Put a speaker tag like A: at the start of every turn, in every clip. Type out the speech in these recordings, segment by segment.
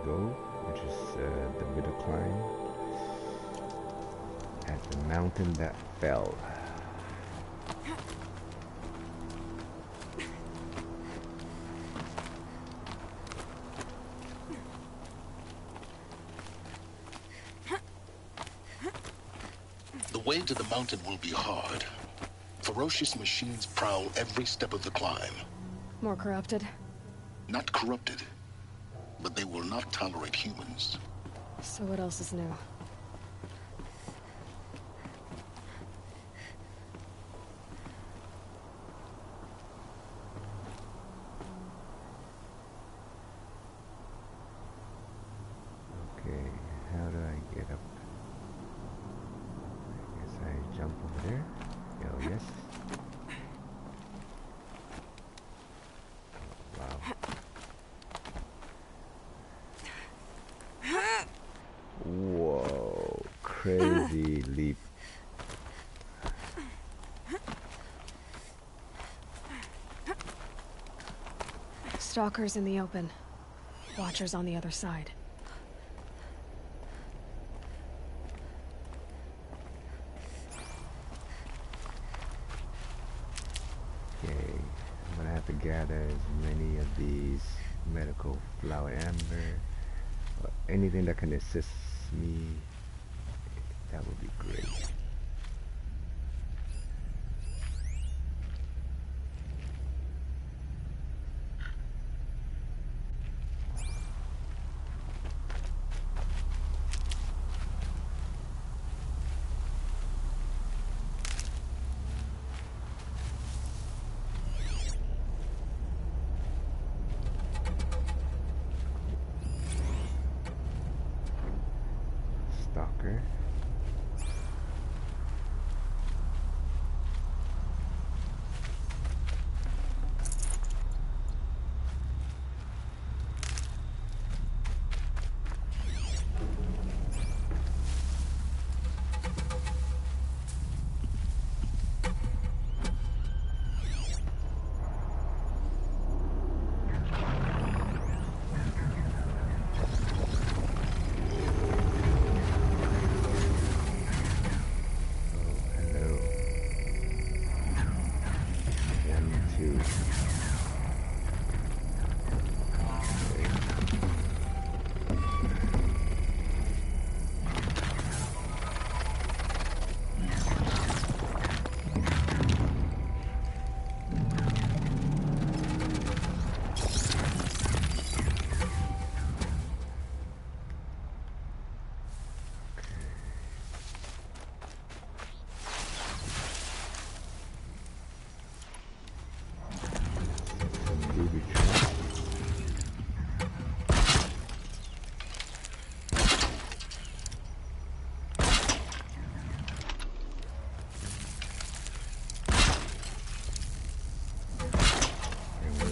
A: go, which is the middle climb at the mountain that fell.
B: The way to the mountain will be hard. Ferocious machines prowl every step of the climb.
C: More corrupted?
B: Not corrupted, but they will not tolerate humans.
C: So what else is new?
A: Okay, how do I get up? I guess I jump over there. Oh, yes. Wow. Whoa, crazy leap.
C: Stalkers in the open. Watchers on the other side.
A: Okay, I'm gonna have to gather as many of these medical flower amber or anything that can assist me. That would be great. Stalker.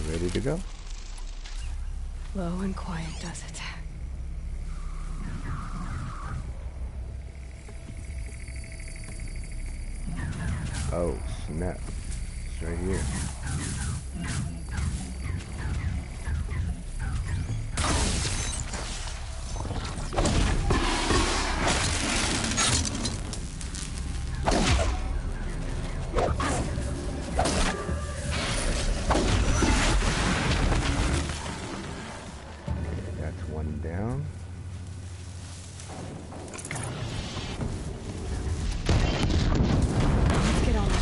A: Ready to go?
C: Low and quiet does it.
A: Oh, snap. It's right here. Down.
C: Get on it.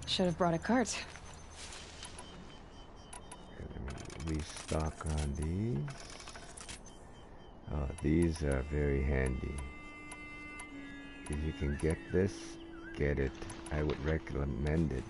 C: Should have brought a cart.
A: Let me restock on these. Oh, these are very handy. If you can get this, get it. I would recommend it.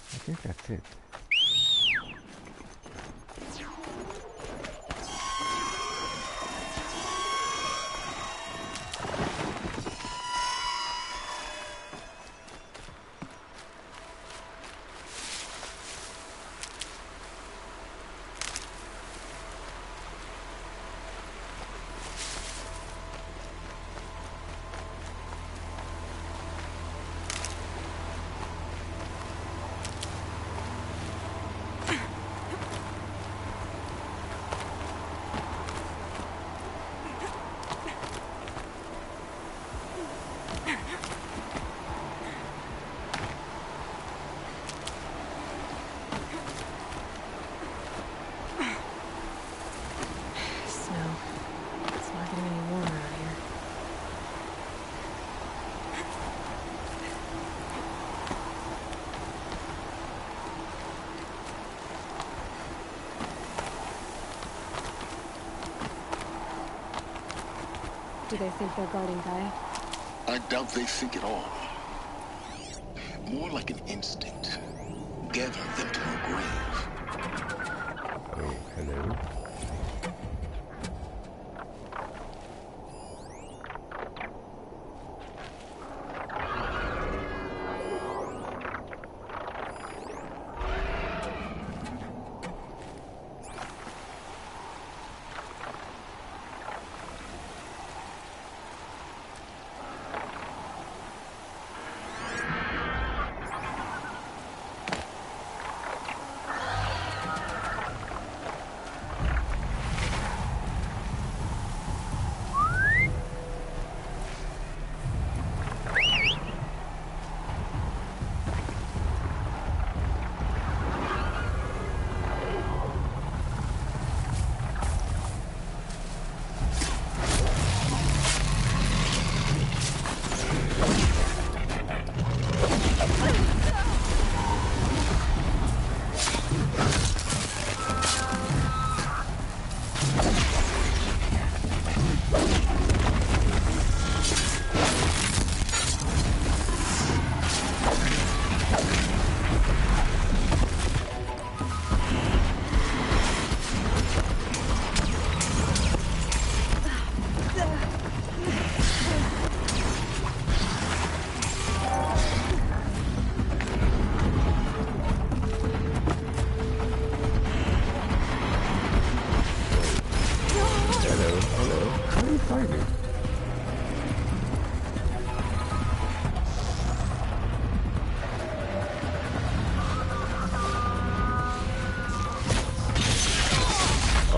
A: I think that's it.
C: Do they think they're guarding Gaia?
B: I doubt they think at all. More like an instinct. Gather them to her grave.
A: Wait, hello?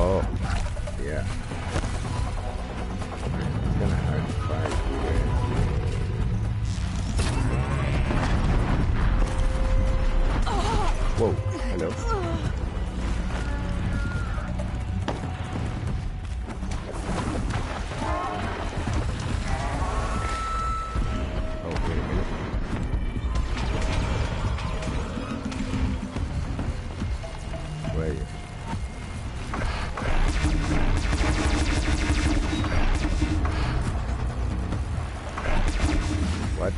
A: Oh, yeah. It's gonna hard to fight here. Whoa, hello. Oh, wait a minute. Where are you? What?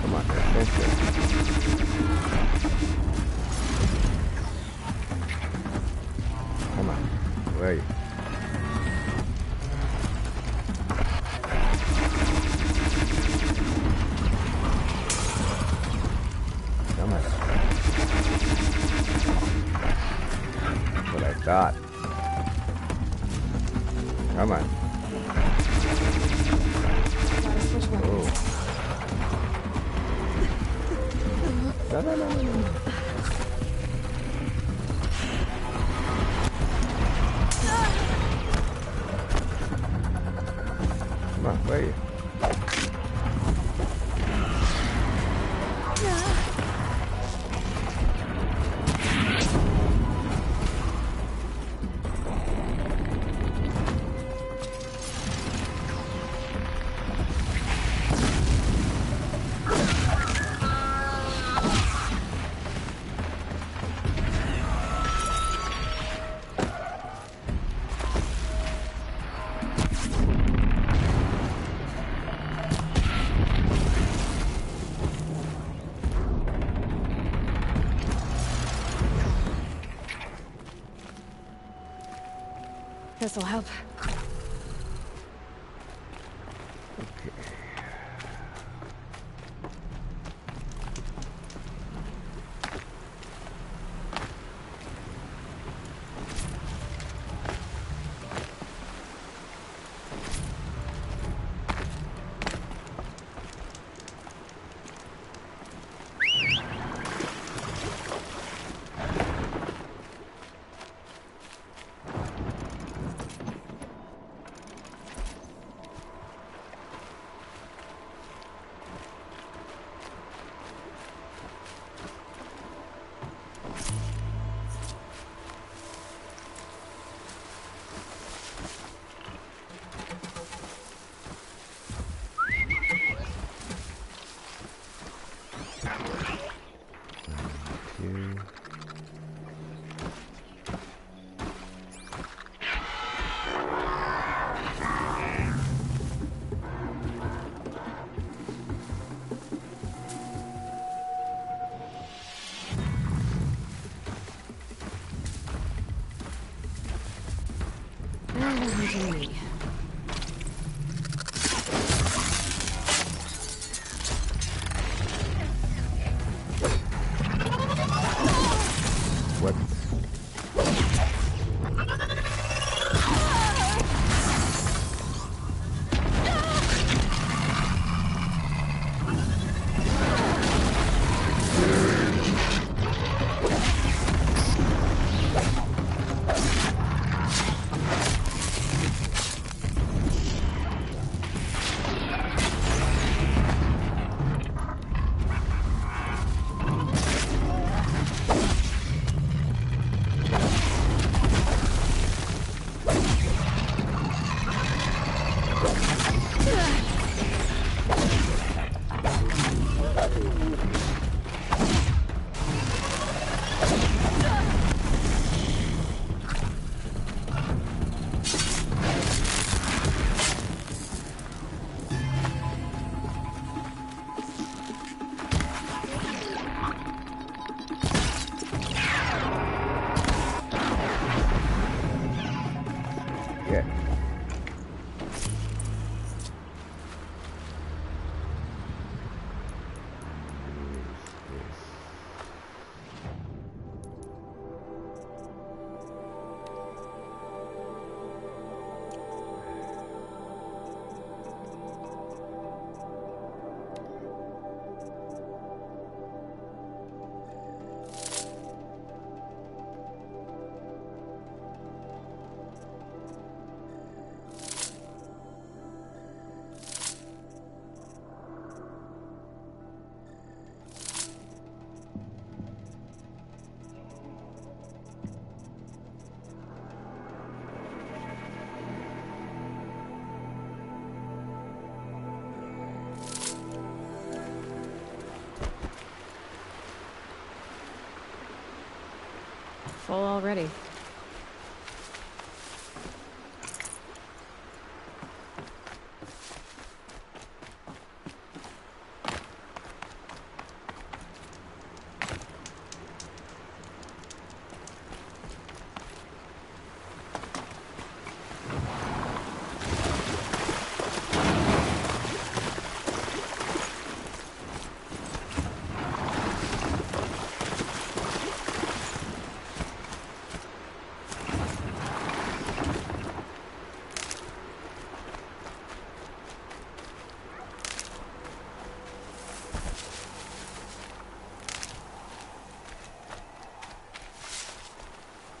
A: Come on, attention. Come on, where are you? Come on. That's what I thought. Come on. Oh. No, no, no, no, no.
C: This'll help.
A: Okay. Two.
C: And a hunting me.
A: What? Yeah. Use this.
C: Full already.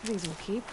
C: These will keep.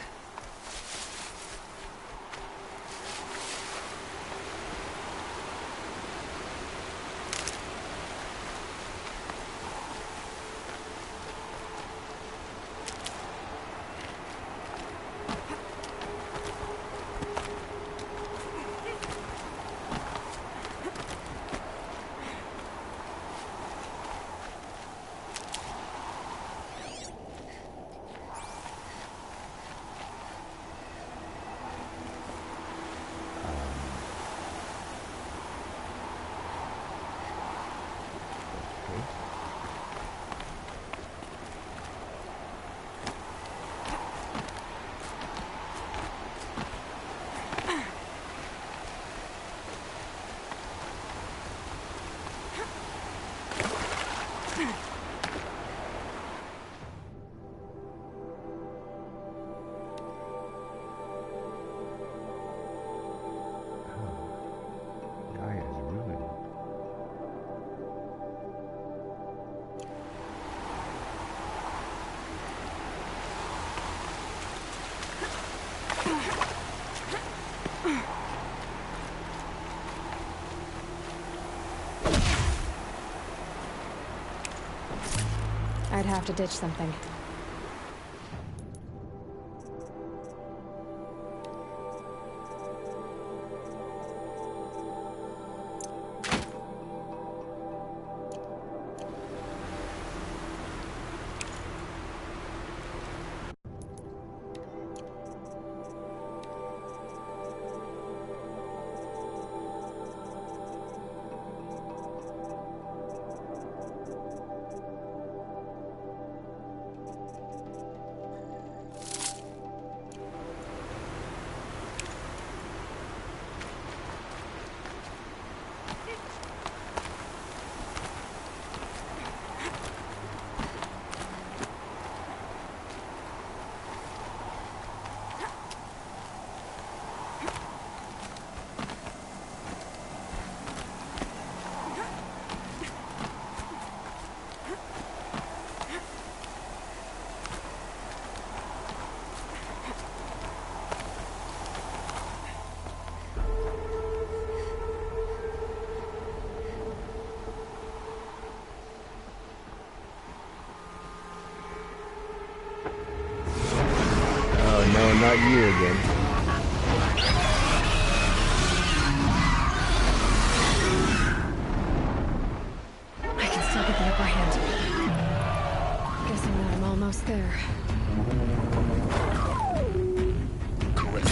C: have to ditch something.
A: Oh no, not you again.
C: I can still get the upper hand. Guessing that I'm almost there.
B: Correct.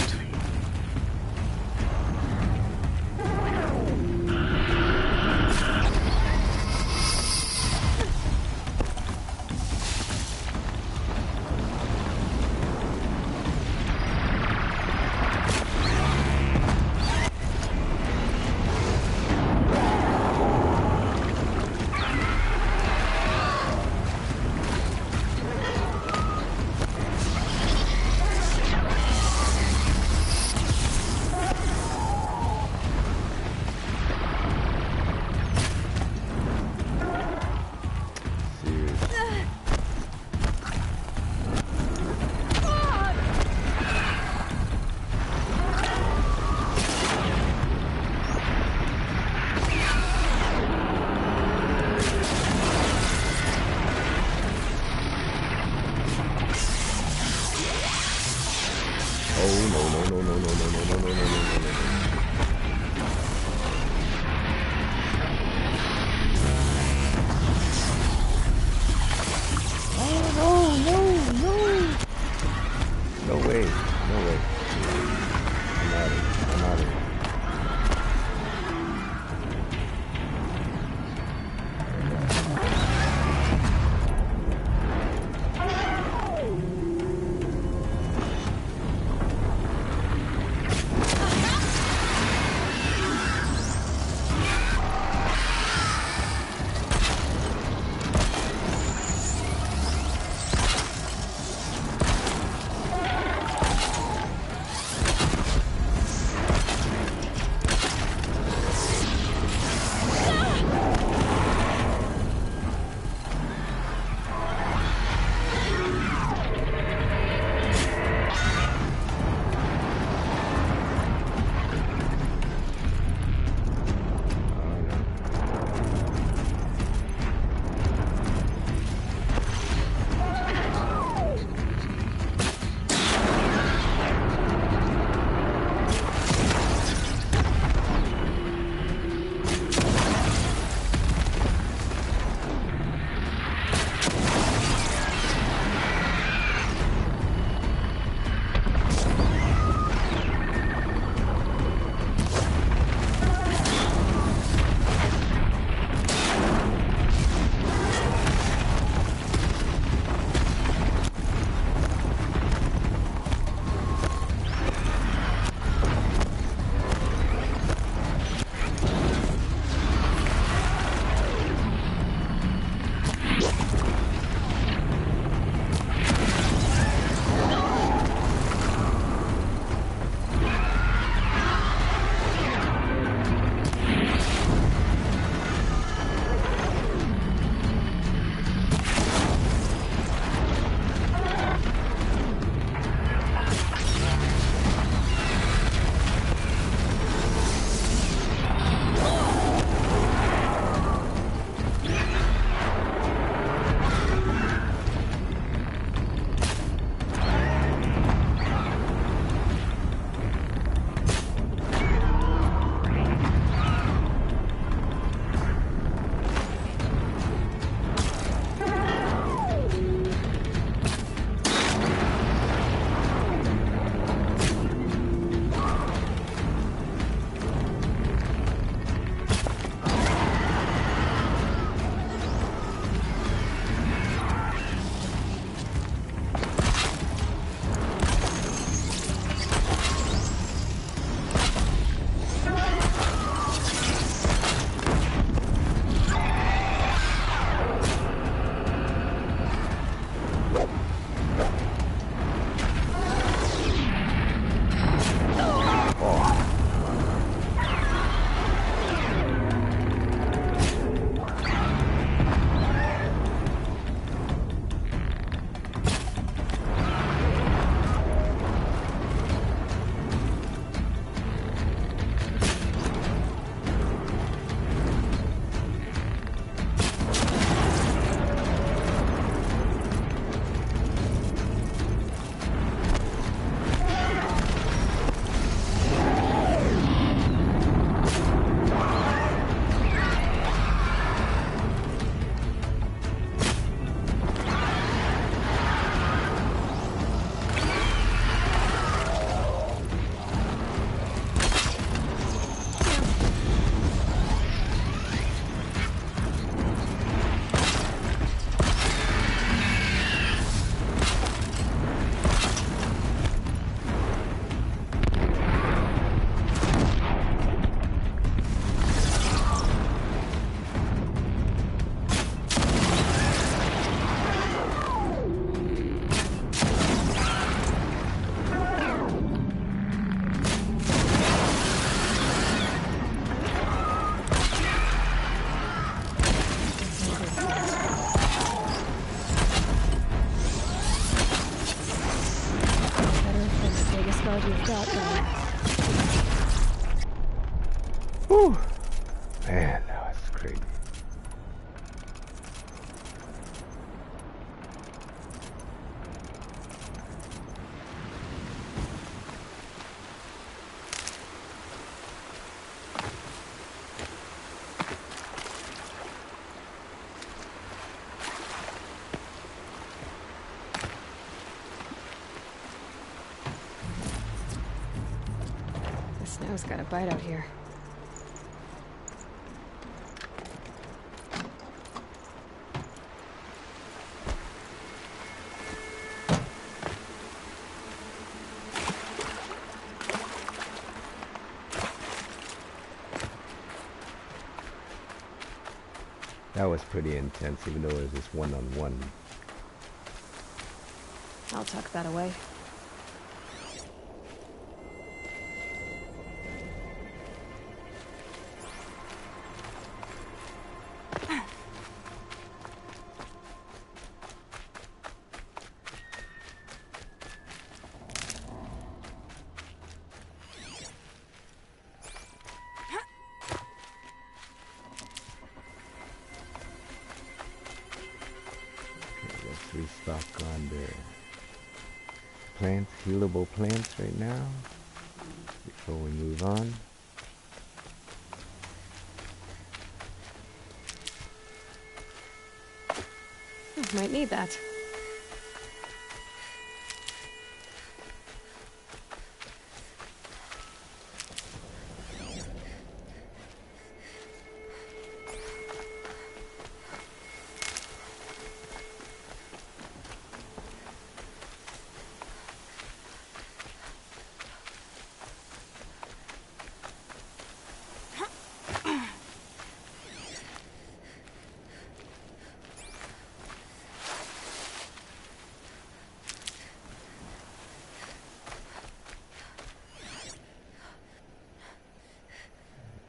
A: Seriously. Oh no no no no no no no no no no no no no. Oh no no no. No way. No way. I'm out of it. I'm out of it.
C: glad you've got that.
A: Whew. Man, that was crazy.
C: The snow's got a bite out here.
A: That was pretty intense, even though it was just one-on-one.
C: I'll tuck that away.
A: Okay, let's restock on the plants, healable plants right now, before we move on.
C: Might need that.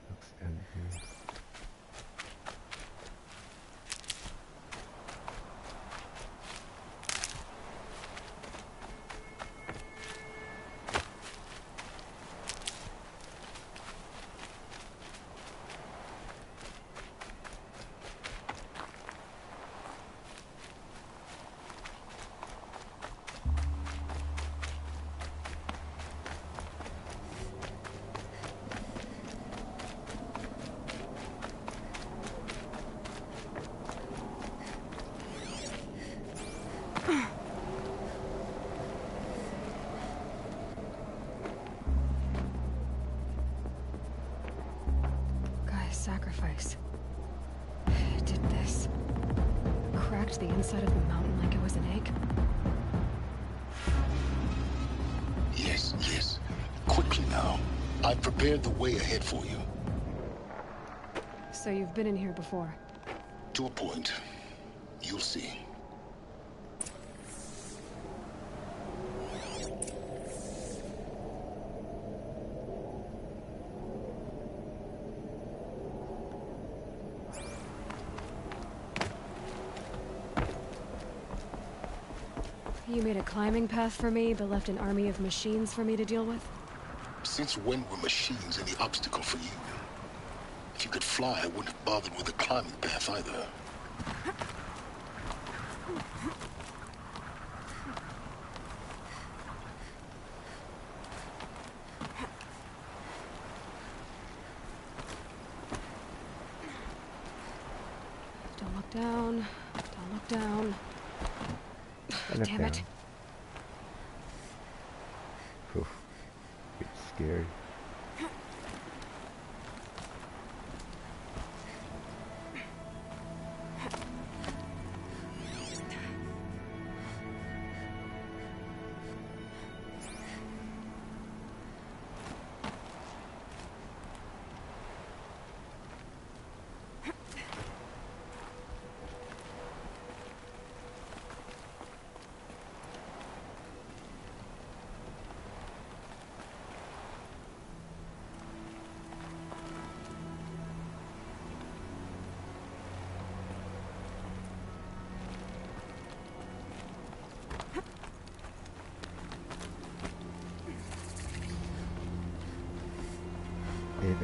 A: Looks empty.
C: Guy's sacrifice. It did this. Cracked the inside of the mountain like it was an egg.
B: Yes, yes. Quickly now. I've prepared the way ahead for you.
C: So you've been in here before.
B: To a point. You'll see.
C: You made a climbing path for me, but left an army of machines for me to deal with?
B: Since when were machines any obstacle for you? If you could fly, I wouldn't have bothered with a climbing path either.
C: Don't look down. Don't look down.
A: I looked
C: Damn it.
A: down. Whew. Bit scary.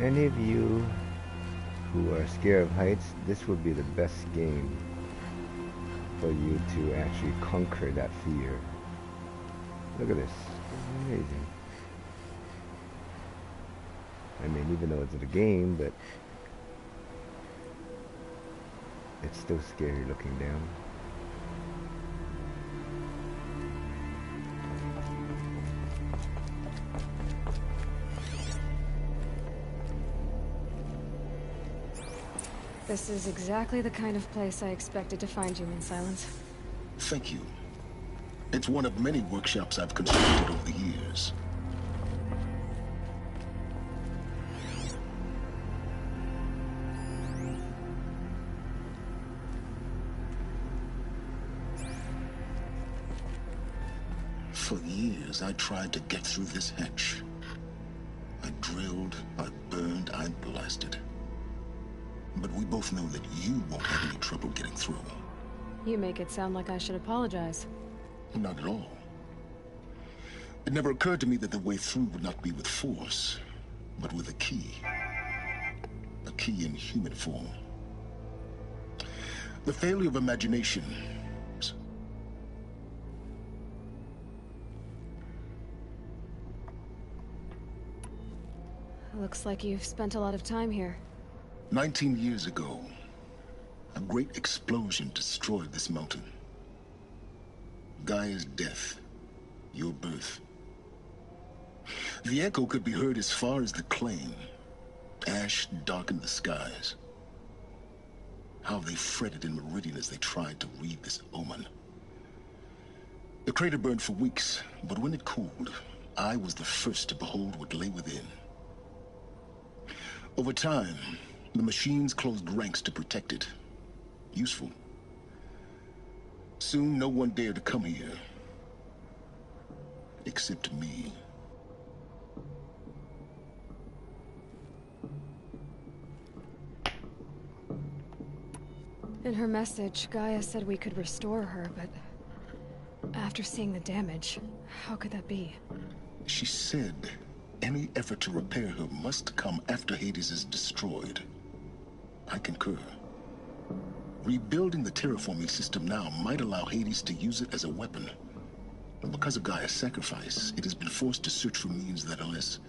A: any of you who are scared of heights, this would be the best game for you to actually conquer that fear. Look at this. It's amazing. I mean, even though it's a game, but it's still scary looking down.
C: This is exactly the kind of place I expected to find you in, Silence.
B: Thank you. It's one of many workshops I've constructed over the years. For years, I tried to get through this hatch. I drilled, I burned, I blasted. But we both know that you won't have any trouble getting through.
C: You make it sound like I should apologize.
B: Not at all. It never occurred to me that the way through would not be with force, but with a key. A key in human form. The failure of imagination.
C: Looks like you've spent a lot of time here.
B: 19 years ago, a great explosion destroyed this mountain. Gaia's death, your birth. The echo could be heard as far as the claim. Ash darkened the skies. How they fretted in Meridian as they tried to read this omen. The crater burned for weeks, but when it cooled, I was the first to behold what lay within. Over time, the machines closed ranks to protect it. Useful. Soon, no one dared to come here. Except me.
C: In her message, Gaia said we could restore her, but after seeing the damage, how could that be?
B: She said any effort to repair her must come after Hades is destroyed. I concur. Rebuilding the terraforming system now might allow Hades to use it as a weapon. But because of Gaia's sacrifice, it has been forced to search for means that are less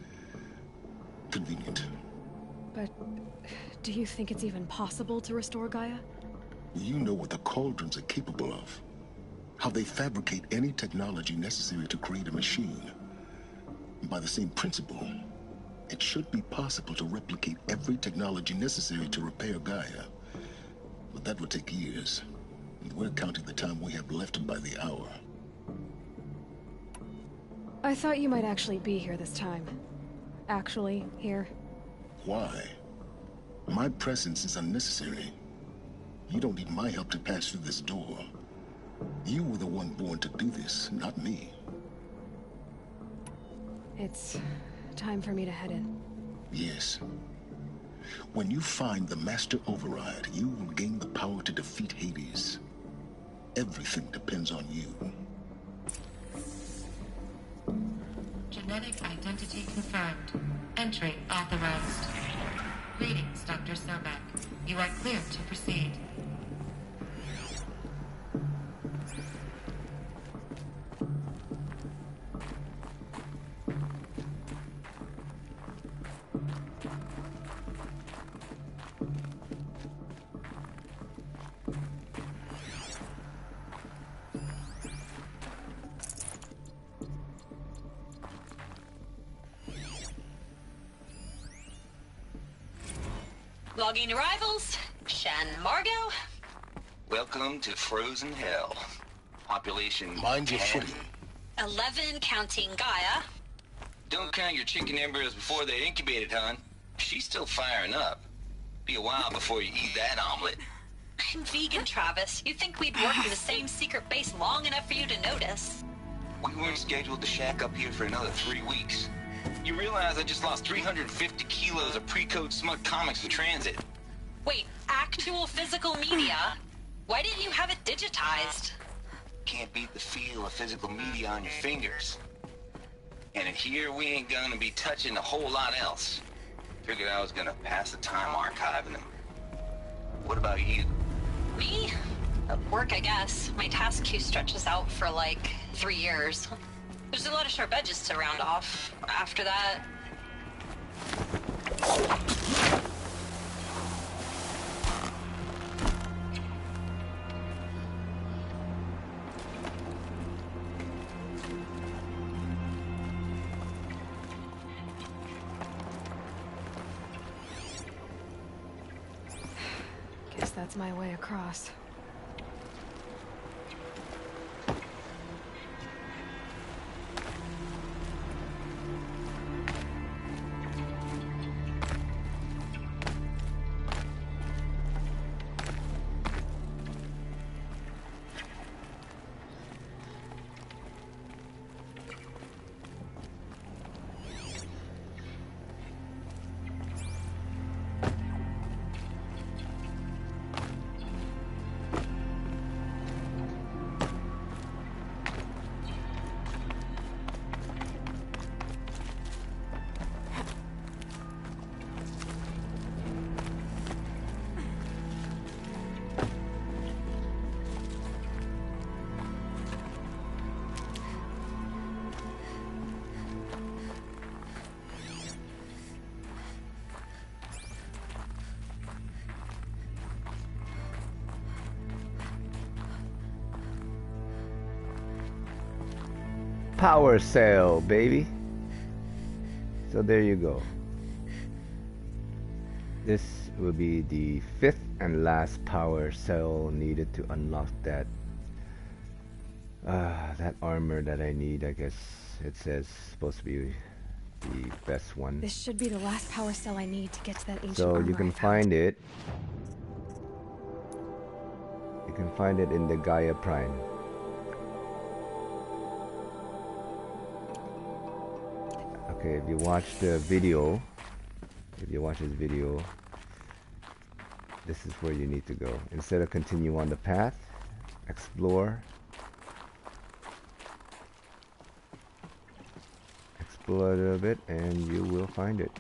B: convenient.
C: But do you think it's even possible to restore Gaia?
B: You know what the Cauldrons are capable of. How they fabricate any technology necessary to create a machine. By the same principle, it should be possible to replicate every technology necessary to repair Gaia. But that would take years. And we're counting the time we have left by the hour.
C: I thought you might actually be here this time. Actually, here.
B: Why? My presence is unnecessary. You don't need my help to pass through this door. You were the one born to do this, not me.
C: It's time for me to head in.
B: Yes. When you find the Master Override, you will gain the power to defeat Hades. Everything depends on you.
D: Genetic identity confirmed. Entry authorized. Greetings, Dr. Sobek. You are cleared to proceed.
E: Logging arrivals. Shan Margot.
F: Welcome to Frozen Hell. Population
B: Mind your
F: 10.
B: footing.
E: 11 counting Gaia.
F: Don't count your chicken embryos before they're incubated, hon. She's still firing up. Be a while before you eat that omelet.
E: I'm vegan, Travis. You'd think we'd worked in the same secret base long enough for you to notice.
F: We weren't scheduled to shack up here for another 3 weeks. You realize I just lost 350 kilos of pre-code smut comics in transit.
E: Wait, actual physical media? Why didn't you have it digitized?
F: Can't beat the feel of physical media on your fingers. And in here, we ain't gonna be touching a whole lot else. Figured I was gonna pass the time archiving them. What about you?
E: Me? Work, I guess. My task queue stretches out for like 3 years. There's a lot of sharp edges to round off. After that...
C: Guess that's my way across.
A: Power cell, baby. So there you go. This will be the 5th and last power cell needed to unlock that armor that I need. I guess it says supposed to be the best one.
C: This should be the last power cell I need to get to that ancient
A: So
C: armor
A: you can
C: I found.
A: find it. You can find it in the Gaia Prime. Okay, if you watch the video, if you watch this video, this is where you need to go. Instead of continue on the path, explore. Explore a little bit and you will find it.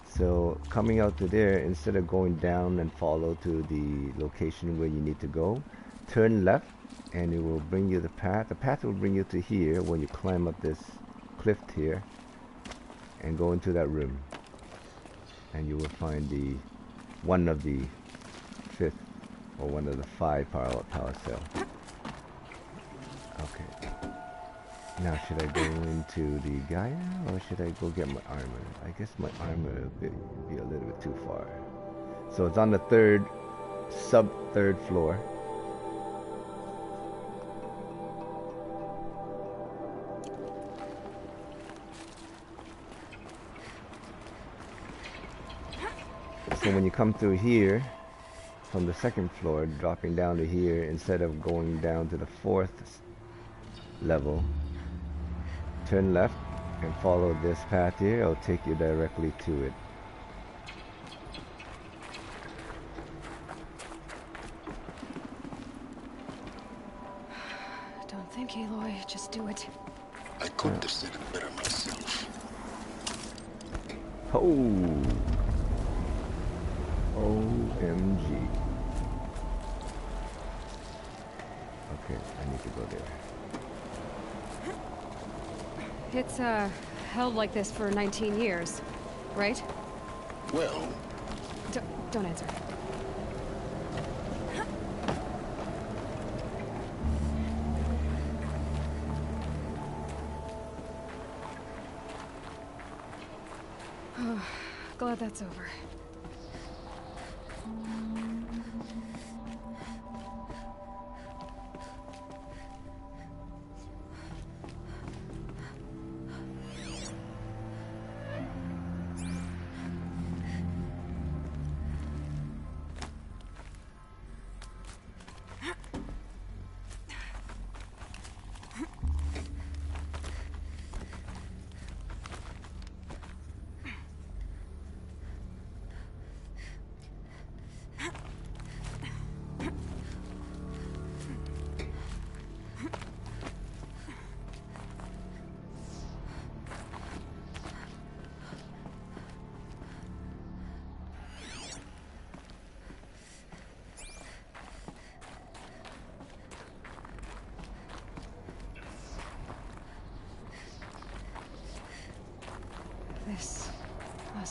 A: So coming out to there, instead of going down and follow to the location where you need to go, turn left and it will bring you the path. The path will bring you to here when you climb up this cliff here and go into that room. And you will find the one of the 5th or one of the 5 power cell. Okay. Now should I go into the Gaia or should I go get my armor? I guess my armor will be a little bit too far. So it's on the sub-third floor. So when you come through here, from the 2nd floor, dropping down to here, instead of going down to the 4th level, turn left and follow this path here. It'll take you directly to it.
C: Don't think, Aloy. Just do it.
B: I couldn't have said it better myself.
A: Oh! OMG. Okay, I need to go there.
C: It's, held like this for 19 years, right?
B: Well,
C: Don't answer. Glad that's over.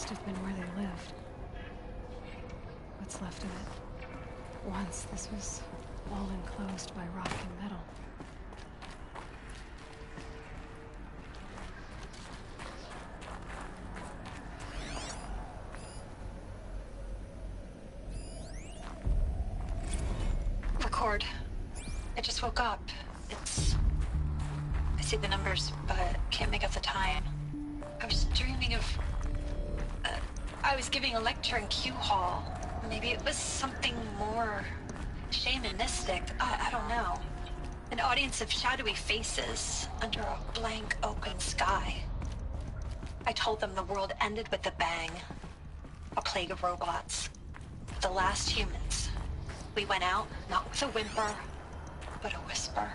C: must have been where they lived. What's left of it. Once, this was all enclosed by rock and metal.
E: Record. I just woke up. I see the numbers, but can't make out the time. I was dreaming of... I was giving a lecture in Q Hall. Maybe it was something more shamanistic. I don't know. An audience of shadowy faces under a blank open sky. I told them the world ended with a bang. A plague of robots. The last humans. We went out, not with a whimper, but a whisper.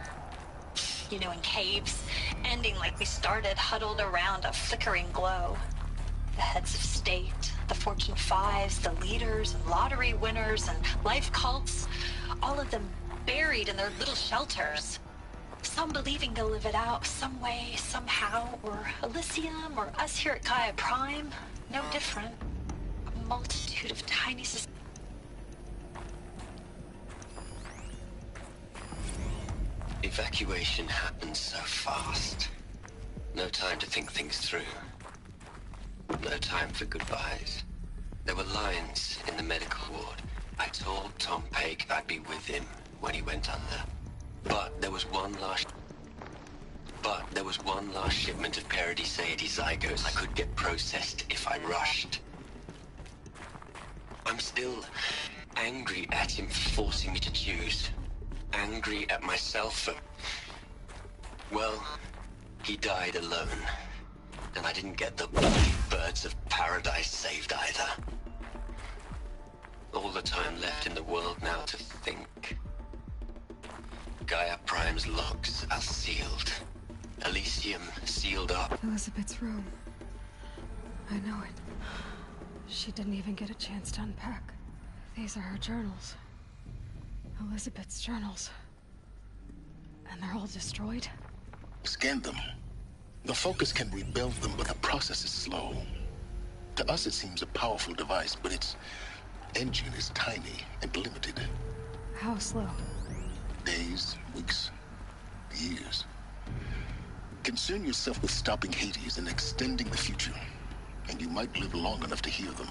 E: You know, in caves, ending like we started, huddled around a flickering glow. The heads of state, the Fortune 5s, the leaders and lottery winners and life cults, all of them buried in their little shelters. Some believing they'll live it out some way, somehow, or Elysium, or us here at Gaia Prime, no different. A multitude of tiny
G: Evacuation happened so fast. No time to think things through. No time for goodbyes. There were lines in the medical ward. I told Tom Paik I'd be with him when he went under. But there was one last shipment of Paradiseidae zygotes I could get processed if I rushed. I'm still angry at him for forcing me to choose. Angry at myself for... Well, he died alone. And I didn't get the bloody birds of paradise saved either. All the time left in the world now to think. Gaia Prime's logs are sealed. Elysium sealed up.
C: Elizabeth's room. I know it. She didn't even get a chance to unpack. These are her journals. Elizabeth's journals. And they're all destroyed?
B: Scan them. The Focus can rebuild them, but the process is slow. To us, it seems a powerful device, but its engine is tiny and limited.
C: How slow?
B: Days, weeks, years. Concern yourself with stopping Hades and extending the future, and you might live long enough to hear them.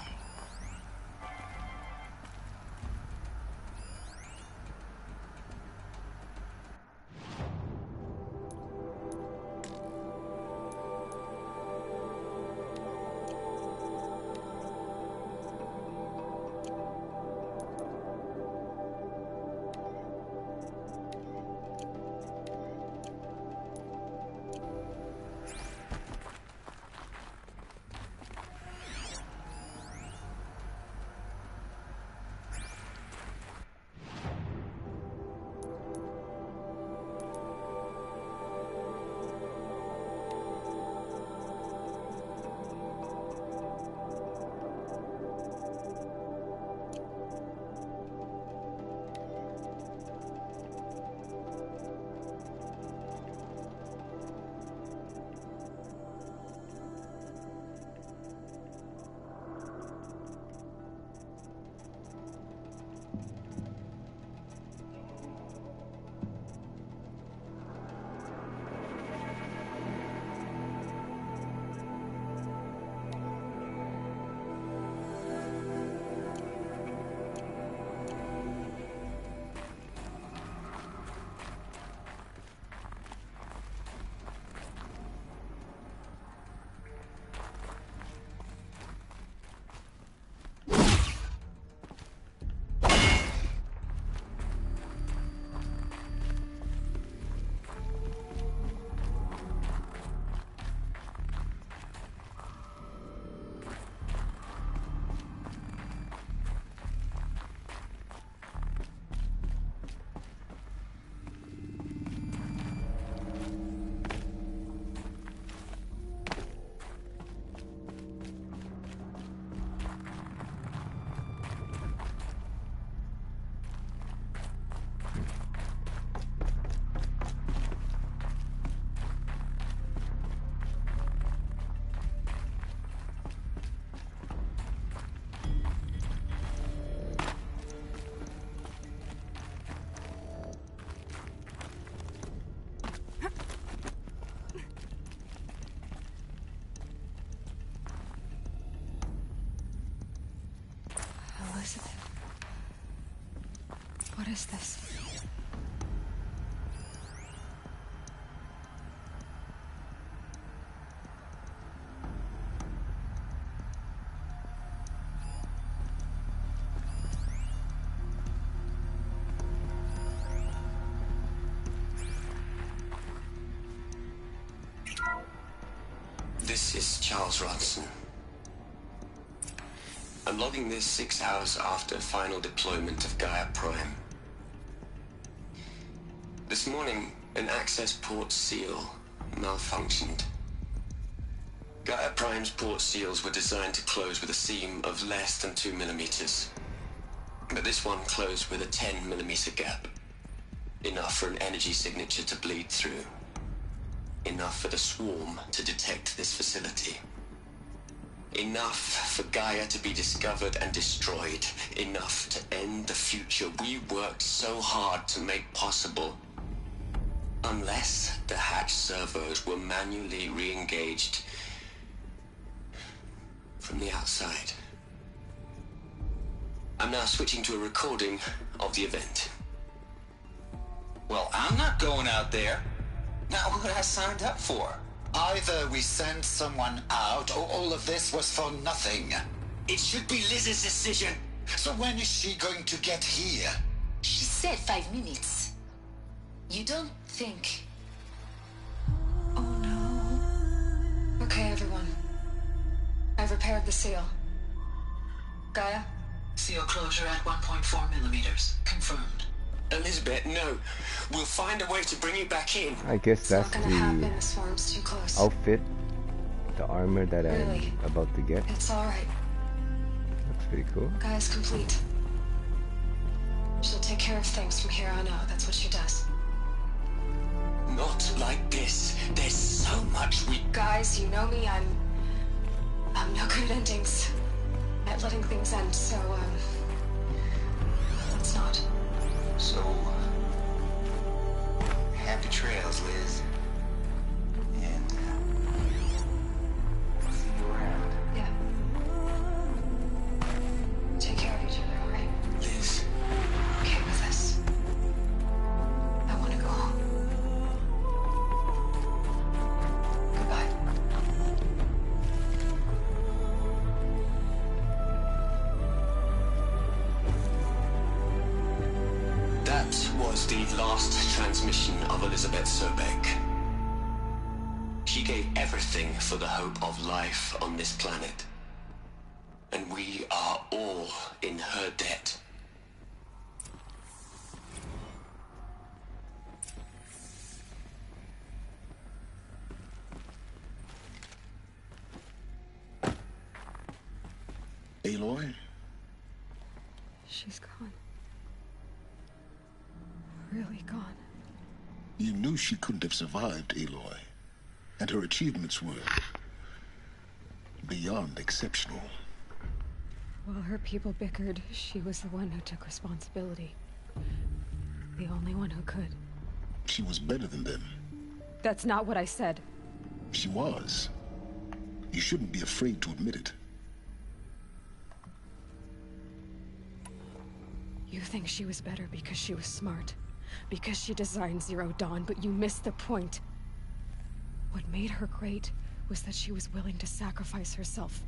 C: What is this?
G: This is Charles Ronson. I'm logging this 6 hours after final deployment of Gaia Prime. This morning, an access port seal malfunctioned. Gaia Prime's port seals were designed to close with a seam of less than 2 millimeters. But this one closed with a 10 millimeter gap. Enough for an energy signature to bleed through. Enough for the swarm to detect this facility. Enough for Gaia to be discovered and destroyed. Enough to end the future we worked so hard to make possible. Unless the hatch servos were manually re-engaged from the outside. I'm now switching to a recording of the event.
F: Well, I'm not going out there. Not what I signed up for.
H: Either we send someone out, or all of this was for nothing.
G: It should be Liz's decision.
H: So when is she going to get here?
I: She said 5 minutes. You don't think...
C: Oh no. Okay, everyone. I've repaired the seal. Gaia?
J: Seal closure at 1.4 millimeters. Confirmed.
G: Elizabeth, no. We'll find a way to bring you back in.
A: I guess
C: It's
A: that's
C: not gonna happen.
A: the
C: The swarm's too close.
A: outfit, the armor that
C: Really?
A: I'm about to get.
C: It's alright.
A: Looks pretty cool.
C: Gaia's complete. She'll take care of things from here on out. That's what she does.
G: Not like this. There's so much we...
C: Guys, you know me. I'm no good at endings. At letting things end, so, let's not.
F: So, happy trails, Liz. And, see you around.
C: Yeah. Take care of each other, alright?
G: Liz,
C: Okay with this. I want to go home. Goodbye.
G: that was the last transmission of Elizabeth Sobek. She gave everything for the hope of life on this planet. And we are all in her debt.
B: Aloy?
C: She's gone. Really gone.
B: You knew she couldn't have survived, Aloy. And her achievements were beyond exceptional.
C: While her people bickered, she was the one who took responsibility. The only one who could.
B: She was better than them.
C: That's not what I said.
B: She was. You shouldn't be afraid to admit it.
C: You think she was better because she was smart. Because she designed Zero Dawn, but you missed the point. What made her great was that she was willing to sacrifice herself.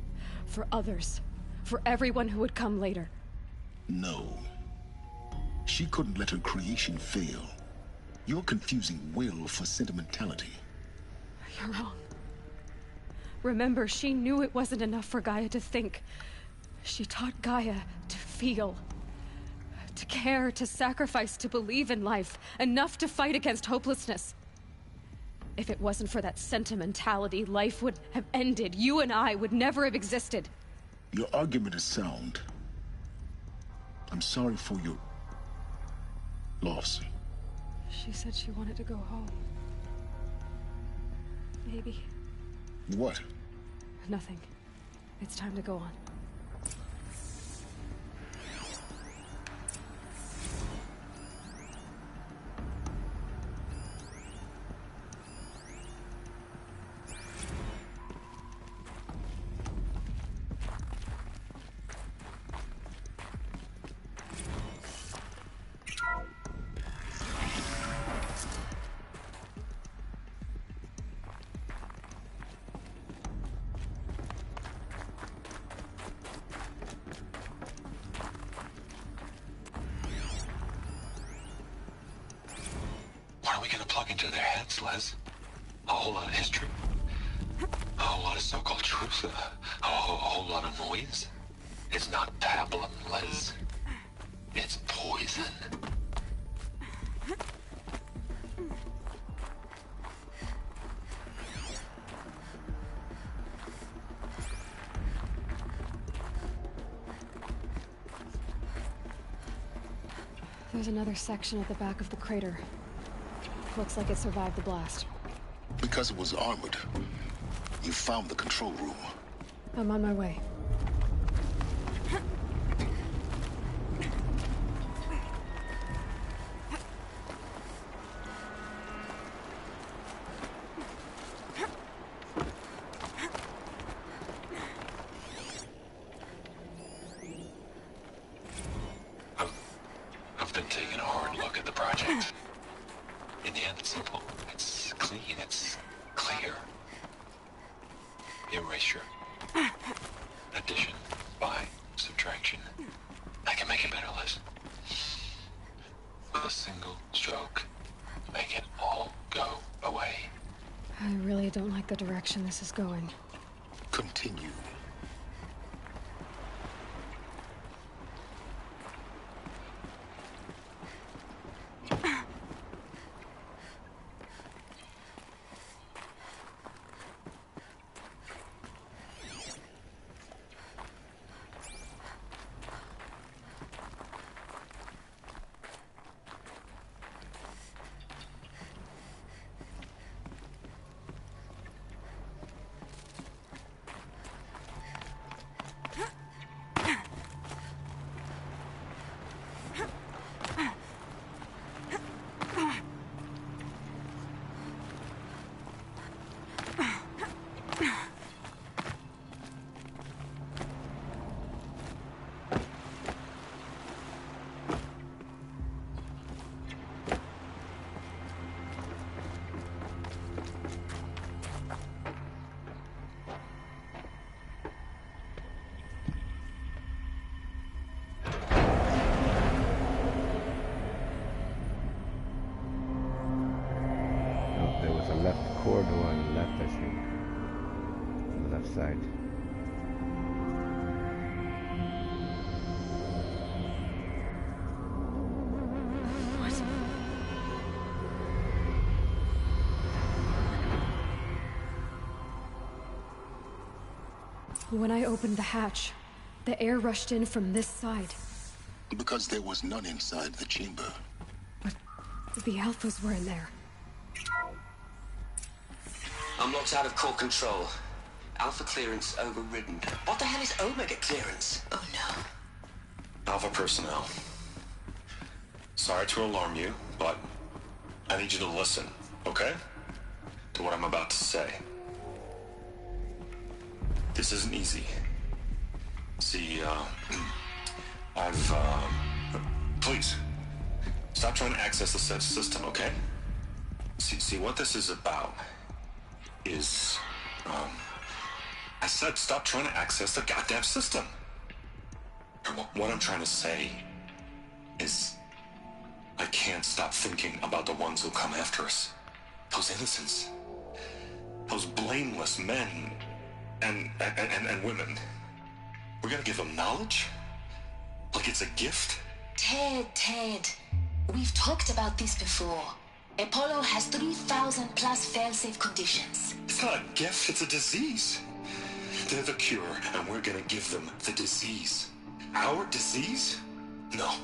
C: For others. For everyone who would come later.
B: No. She couldn't let her creation fail. You're confusing will for sentimentality.
C: You're wrong. Remember, she knew it wasn't enough for Gaia to think. She taught Gaia to feel. To care, to sacrifice, to believe in life. Enough to fight against hopelessness. If it wasn't for that sentimentality, life would have ended. You and I would never have existed.
B: Your argument is sound. I'm sorry for your loss.
C: She said she wanted to go home. Maybe.
B: What?
C: Nothing. It's time to go on.
K: gonna plug into their heads, Les? A whole lot of history? A whole lot of so-called truth? A whole lot of noise? It's not pablum, Les. It's poison.
C: There's another section at the back of the crater. Looks like it survived the blast.
B: Because it was armored, you found the control room.
C: I'm on my way.
K: I've been taking a hard look at the project. In the end, it's simple. It's clean. It's clear. Erasure. Addition. By. Subtraction. I can make it better, Liz. With a single stroke. Make it all go away.
C: I really don't like the direction this is going.
B: Continue.
A: Corridor on the left, I think. On the left side.
C: When I opened the hatch, the air rushed in from this side.
B: Because there was none inside the chamber.
C: But the Alphas were in there.
G: I'm locked out of core control. Alpha clearance overridden. What the hell is Omega clearance? Oh no.
K: Alpha personnel. Sorry to alarm you, but I need you to listen, okay? To what I'm about to say. This isn't easy. See, please, stop trying to access the said system, okay? See, what this is about is, I said stop trying to access the goddamn system. What I'm trying to say is I can't stop thinking about the ones who come after us. Those innocents. Those blameless men and women. We're gonna give them knowledge? Like it's a gift?
I: Ted. We've talked about this before. Apollo has 3,000 plus fail-safe conditions.
K: It's not a gift, it's a disease. They're the cure, and we're gonna give them the disease. Our disease? No,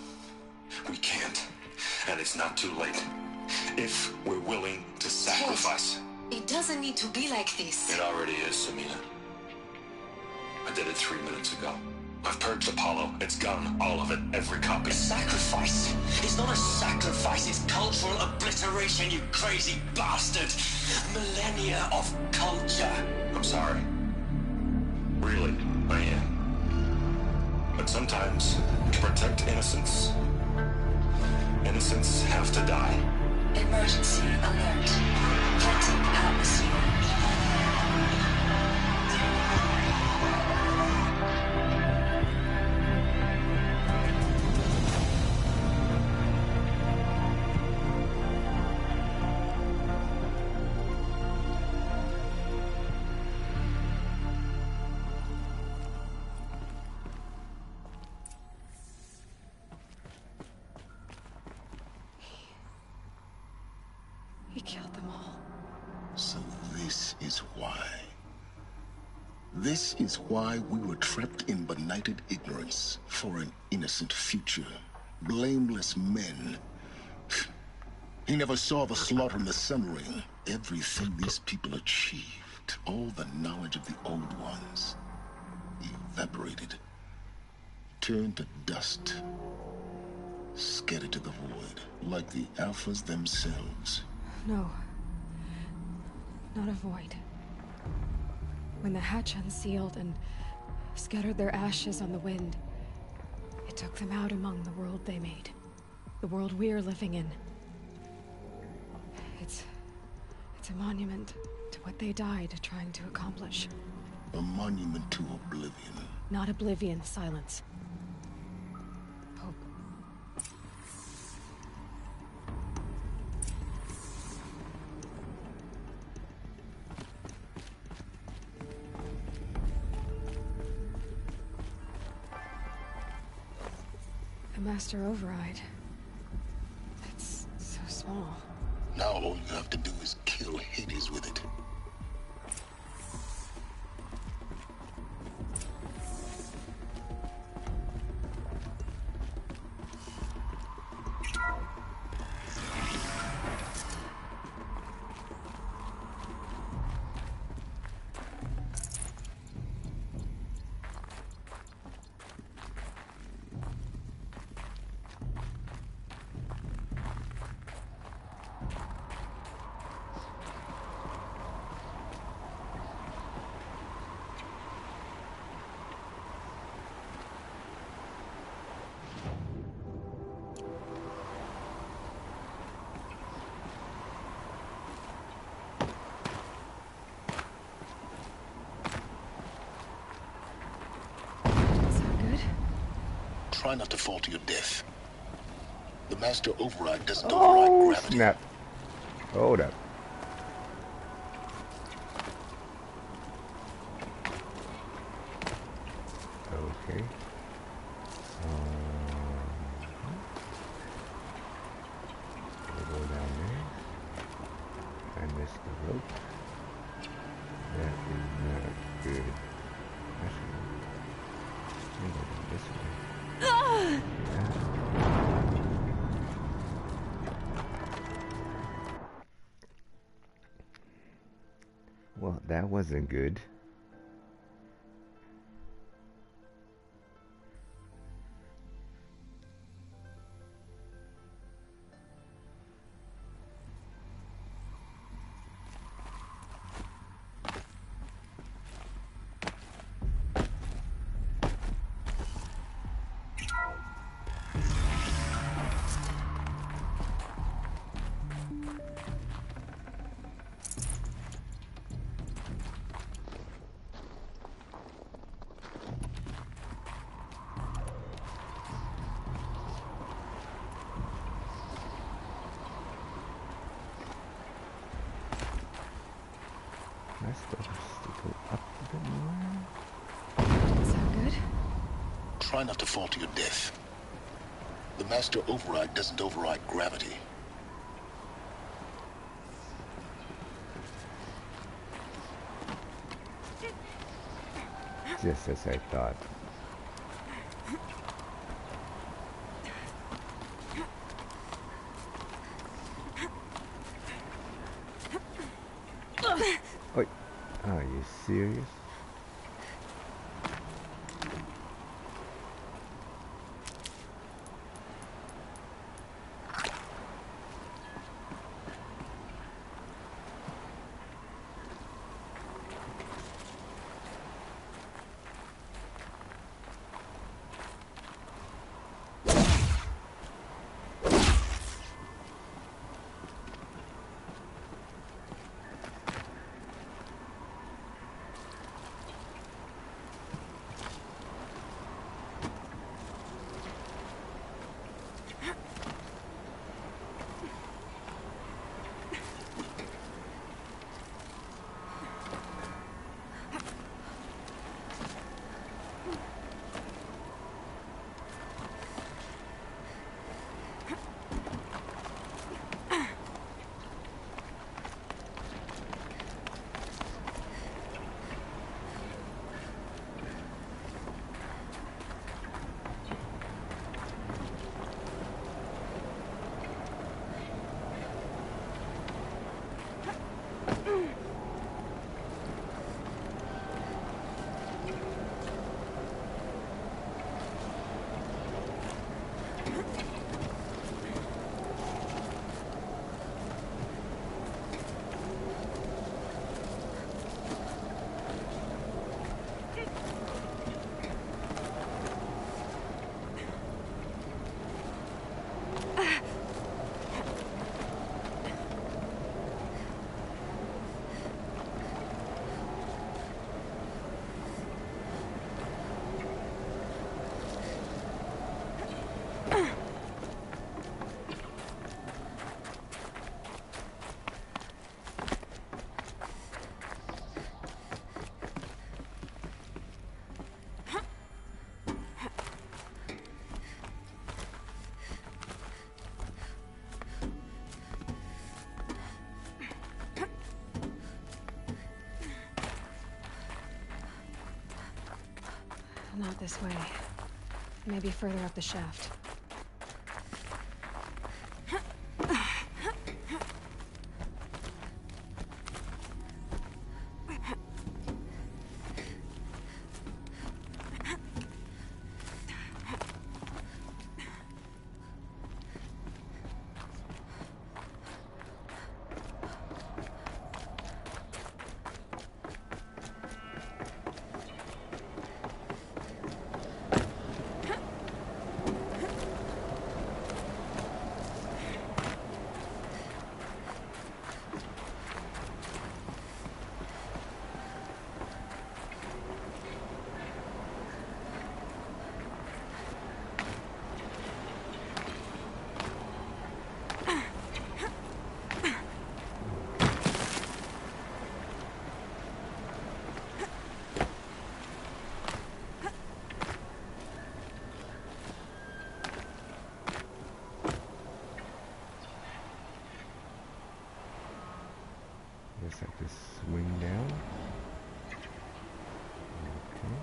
K: we can't. And it's not too late. If we're willing to sacrifice.
I: Ted, it doesn't need to be like this.
K: It already is, Samina. I did it 3 minutes ago. I've purged Apollo. It's gone, all of it, every copy.
G: A sacrifice? It's not a sacrifice, it's cultural obliteration, you crazy bastard! Millennia of culture!
K: I'm sorry. Really, I am. But sometimes, to protect innocence, innocents have to die.
I: Emergency alert. Hitting atmosphere.
B: So this is why. This is why we were trapped in benighted ignorance for an innocent future. Blameless men. He never saw the slaughter in the Sun Ring. Everything these people achieved, all the knowledge of the old ones, evaporated, turned to dust, scattered to the void, like the Alphas themselves.
C: No. Not a void. When the hatch unsealed and scattered their ashes on the wind, it took them out among the world they made. The world we're living in. It's a monument to what they died trying to accomplish.
B: A monument to oblivion.
C: Not oblivion, silence. Hope. The Master Override. It's so small.
B: Now all you have to do is kill Hades with it. Try not to fall to your death. The Master Override doesn't override gravity.
A: Snap. Hold up. Okay. We'll go down there. I missed the rope. That is not good. Actually, go down this way. Well, that wasn't good.
B: Try not to fall to your death. The Master Override doesn't override gravity.
A: Just as I thought. Wait, are you serious?
C: Not this way. Maybe further up the shaft.
A: Guess I just swing down. Okay.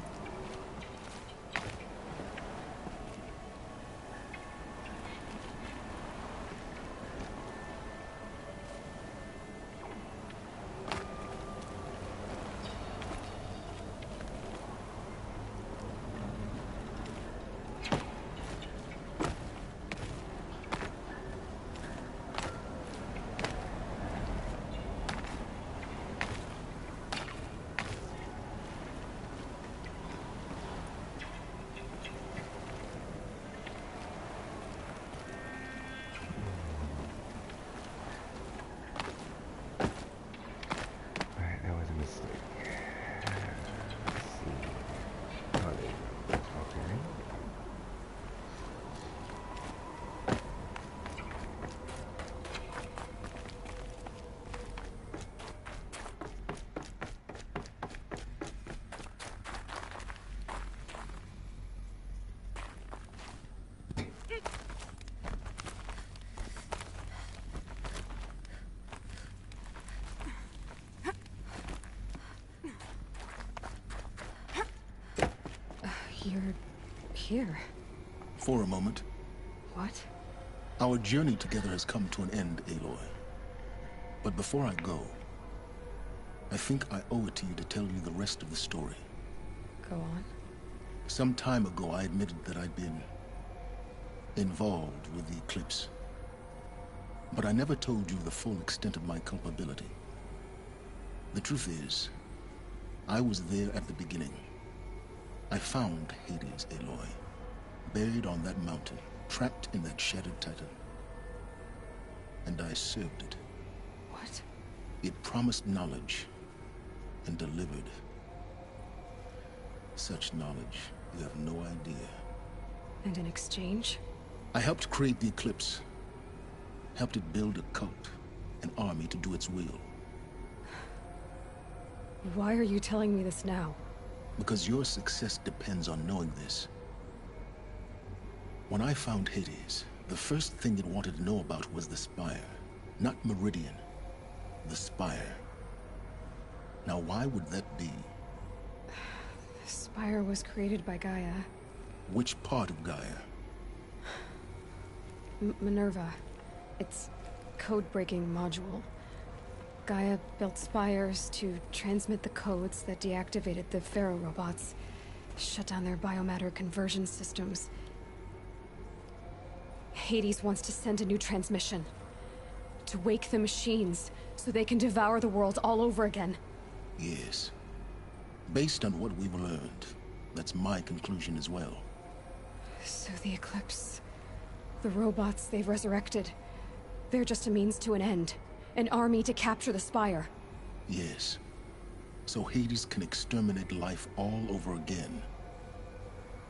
A: Alright, that was a mistake. Let's see. Oh, there you go. Okay.
C: You're here.
B: For a moment.
C: What?
B: Our journey together has come to an end, Aloy. But before I go, I think I owe it to you to tell you the rest of the story.
C: Go on.
B: Some time ago, I admitted that I'd been involved with the eclipse. But I never told you the full extent of my culpability. The truth is, I was there at the beginning. I found Hades, Aloy, buried on that mountain, trapped in that shattered titan. And I served it.
C: What?
B: It promised knowledge and delivered. Such knowledge, you have no idea.
C: And in exchange?
B: I helped create the eclipse. Helped it build a cult, an army to do its will.
C: Why are you telling me this now?
B: Because your success depends on knowing this. When I found Hades, the first thing it wanted to know about was the Spire. Not Meridian. The Spire. Now why would that be?
C: The Spire was created by Gaia.
B: Which part of Gaia?
C: Minerva. It's code-breaking module. Gaia built spires to transmit the codes that deactivated the Pharaoh robots, shut down their biomatter conversion systems. Hades wants to send a new transmission. To wake the machines, so they can devour the world all over again.
B: Yes. Based on what we've learned, that's my conclusion as well.
C: So the Eclipse... the robots they've resurrected... they're just a means to an end. An army to capture the Spire.
B: Yes. So Hades can exterminate life all over again.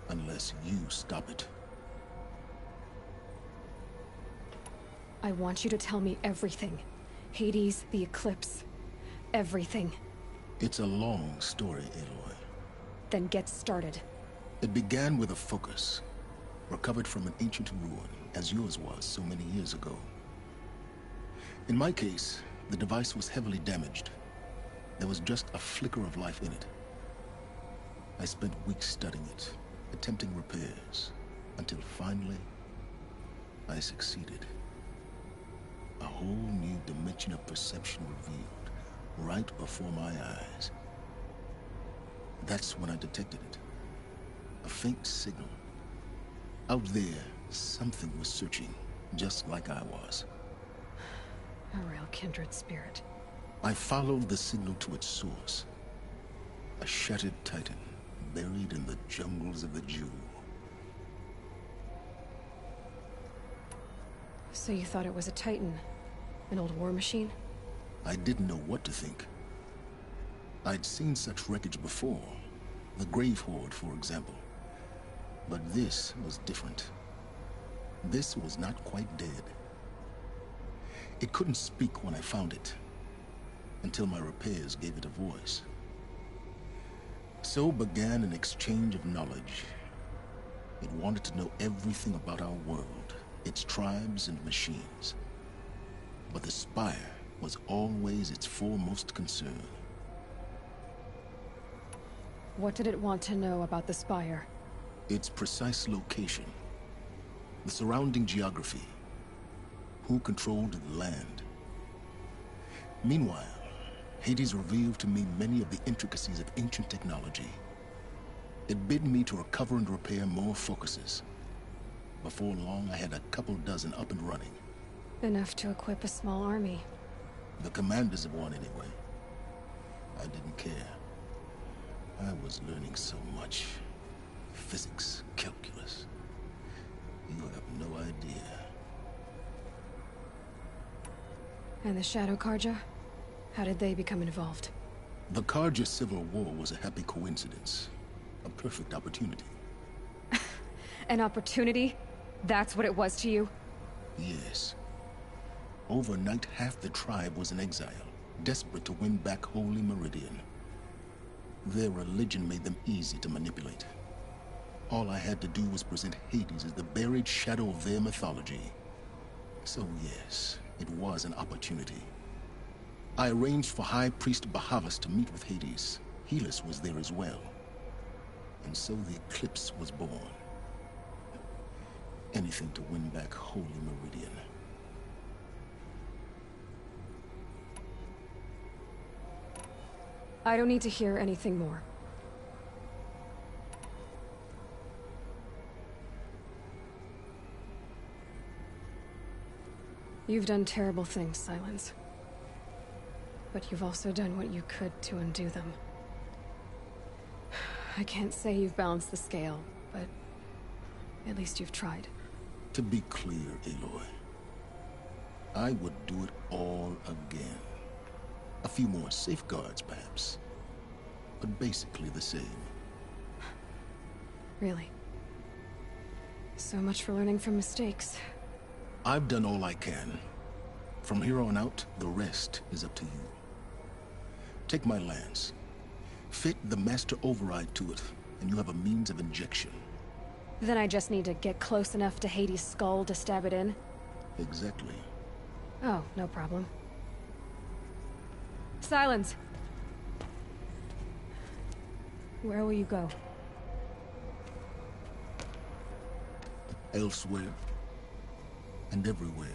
B: Unless you stop it.
C: I want you to tell me everything. Hades, the Eclipse. Everything.
B: It's a long story, Aloy.
C: Then get started.
B: It began with a focus. Recovered from an ancient ruin, as yours was so many years ago. In my case, the device was heavily damaged. There was just a flicker of life in it. I spent weeks studying it, attempting repairs, until finally, I succeeded. A whole new dimension of perception revealed, right before my eyes. That's when I detected it. A faint signal. Out there, something was searching, just like I was.
C: A real kindred spirit.
B: I followed the signal to its source. A shattered titan, buried in the jungles of the Jew.
C: So you thought it was a titan? An old war machine?
B: I didn't know what to think. I'd seen such wreckage before. The Grave Horde, for example. But this was different. This was not quite dead. It couldn't speak when I found it, until my repairs gave it a voice. So began an exchange of knowledge. It wanted to know everything about our world, its tribes and machines. But the Spire was always its foremost concern.
C: What did it want to know about the Spire?
B: Its precise location, the surrounding geography, who controlled the land. Meanwhile, Hades revealed to me many of the intricacies of ancient technology. It bid me to recover and repair more focuses. Before long, I had a couple dozen up and running.
C: Enough to equip a small army.
B: The commanders of one, anyway. I didn't care. I was learning so much. Physics, calculus. You have no idea.
C: And the Shadow Karja? How did they become involved?
B: The Karja Civil War was a happy coincidence. A perfect opportunity.
C: An opportunity? That's what it was to you?
B: Yes. Overnight, half the tribe was in exile, desperate to win back Holy Meridian. Their religion made them easy to manipulate. All I had to do was present Hades as the buried shadow of their mythology. So yes, it was an opportunity. I arranged for High Priest Bahavas to meet with Hades. Helis was there as well. And so the eclipse was born. Anything to win back Holy Meridian.
C: I don't need to hear anything more. You've done terrible things, Silence. But you've also done what you could to undo them. I can't say you've balanced the scale, but at least you've tried.
B: To be clear, Aloy, I would do it all again. A few more safeguards, perhaps. But basically the same.
C: Really? So much for learning from mistakes.
B: I've done all I can. From here on out, the rest is up to you. Take my lance. Fit the Master Override to it, and you have a means of injection.
C: Then I just need to get close enough to Hades' skull to stab it in?
B: Exactly.
C: Oh, no problem. Silence! Where will you go?
B: Elsewhere. And everywhere.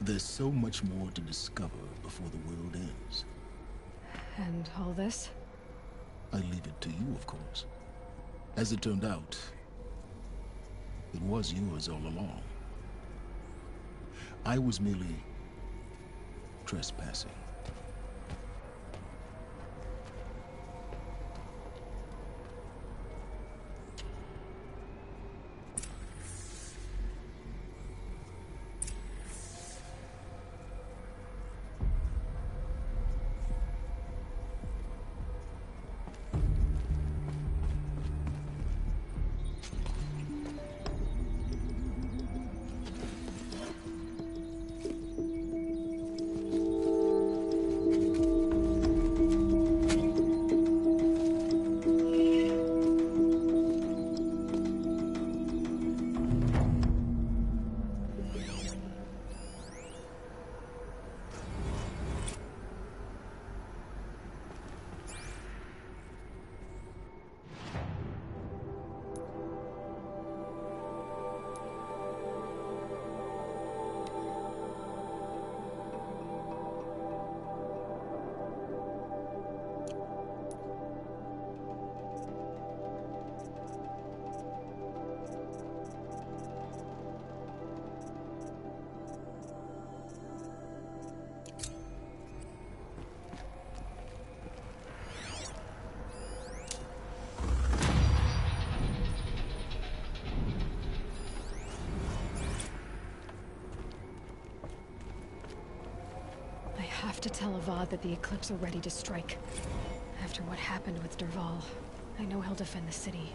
B: There's so much more to discover before the world ends.
C: And all this?
B: I leave it to you, of course. As it turned out, it was yours all along. I was merely trespassing.
C: to tell Avad that the Eclipse are ready to strike. After what happened with Derval, I know he'll defend the city.